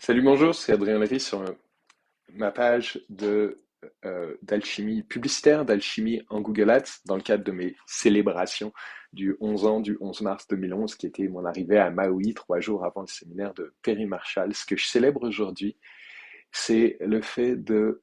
Salut, bonjour, c'est Adrien Lévy sur ma page d'alchimie publicitaire, d'alchimie en Google Ads, dans le cadre de mes célébrations du 11 ans du 11 mars 2011, qui était mon arrivée à Maui 3 jours avant le séminaire de Perry Marshall. Ce que je célèbre aujourd'hui, c'est le fait de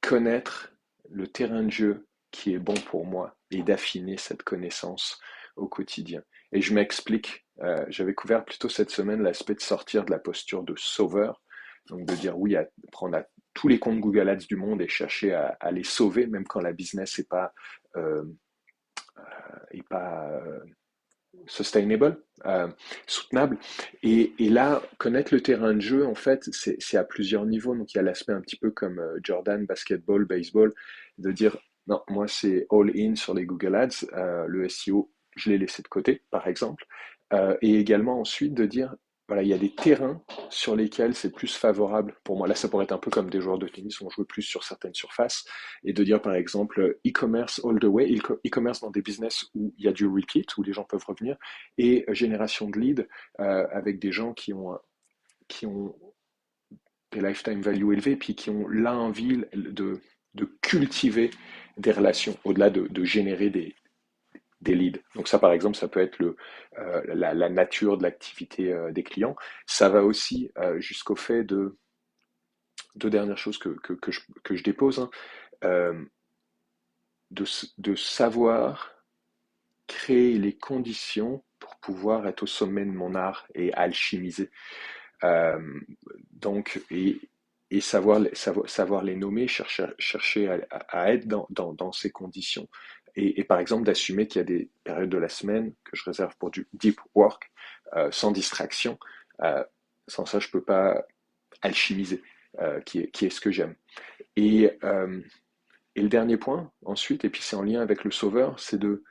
connaître le terrain de jeu qui est bon pour moi et d'affiner cette connaissance au quotidien. Et je m'explique, j'avais couvert plutôt cette semaine l'aspect de sortir de la posture de sauveur, donc de dire oui à prendre à tous les comptes Google Ads du monde et chercher à les sauver, même quand la business euh, est pas sustainable, soutenable. Et là, connaître le terrain de jeu, en fait, c'est à plusieurs niveaux. Donc, il y a l'aspect un petit peu comme Jordan, basketball, baseball, de dire, non, moi, c'est all-in sur les Google Ads. Le SEO, je l'ai laissé de côté, par exemple. Et également, ensuite, de dire, voilà, il y a des terrains sur lesquels c'est plus favorable pour moi. Là, ça pourrait être un peu comme des joueurs de tennis, on joue plus sur certaines surfaces. Et de dire, par exemple, e-commerce all the way, e-commerce dans des business où il y a du repeat, où les gens peuvent revenir, et génération de leads avec des gens qui ont des lifetime value élevés, puis qui ont l'envie de cultiver des relations, au-delà de générer des leads. Donc ça, par exemple, ça peut être la nature de l'activité des clients. Ça va aussi jusqu'au fait de deux dernières choses que je dépose, hein, euh, de savoir créer les conditions pour pouvoir être au sommet de mon art et alchimiser. Euh, donc, et savoir les nommer, chercher à être dans ces conditions. Et par exemple, d'assumer qu'il y a des périodes de la semaine que je réserve pour du deep work, sans distraction. Euh, Sans ça, je peux pas alchimiser, qui est ce que j'aime. Et, euh, et le dernier point, ensuite, et puis c'est en lien avec le sauveur, c'est de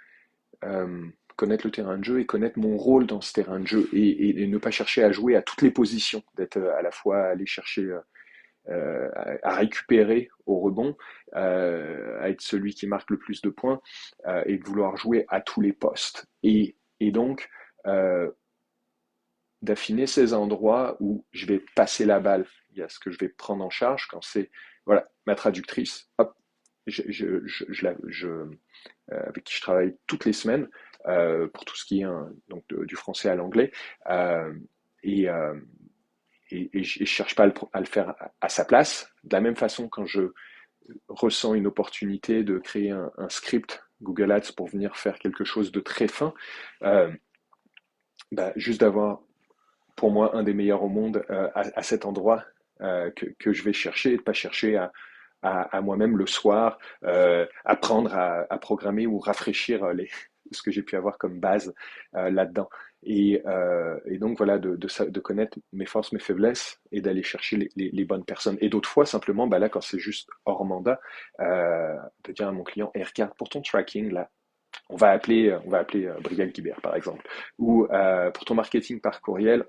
euh, connaître le terrain de jeu et connaître mon rôle dans ce terrain de jeu et ne pas chercher à jouer à toutes les positions, d'être à la fois aller chercher à récupérer au rebond, à être celui qui marque le plus de points et de vouloir jouer à tous les postes. Et donc, euh, d'affiner ces endroits où je vais passer la balle. Il y a ce que je vais prendre en charge quand c'est, voilà, ma traductrice, hop, avec qui je travaille toutes les semaines pour tout ce qui est donc du français à l'anglais. Euh, et, euh, et je ne cherche pas à le faire à sa place. De la même façon, quand je ressens une opportunité de créer un script Google Ads pour venir faire quelque chose de très fin, euh, bah, juste d'avoir pour moi un des meilleurs au monde à cet endroit que je vais chercher et de ne pas chercher à moi-même le soir, apprendre à programmer ou rafraîchir ce que j'ai pu avoir comme base là-dedans. Et donc voilà, de connaître mes forces, mes faiblesses et d'aller chercher les bonnes personnes. Et d'autres fois, simplement, bah là, quand c'est juste hors mandat, de dire à mon client, hey, regarde, pour ton tracking, là, on va appeler Brielle Guibert, par exemple. Ou pour ton marketing par courriel,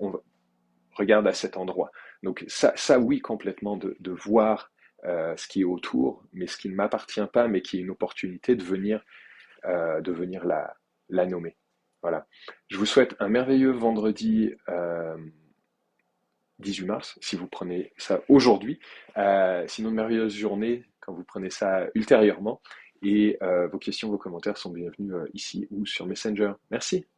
regarde à cet endroit. Donc ça oui, complètement, de voir ce qui est autour, mais ce qui ne m'appartient pas, mais qui est une opportunité de venir la nommer. Voilà. Je vous souhaite un merveilleux vendredi 18 mars, si vous prenez ça aujourd'hui. Sinon, une merveilleuse journée quand vous prenez ça ultérieurement. Et vos questions, vos commentaires sont bienvenus ici ou sur Messenger. Merci.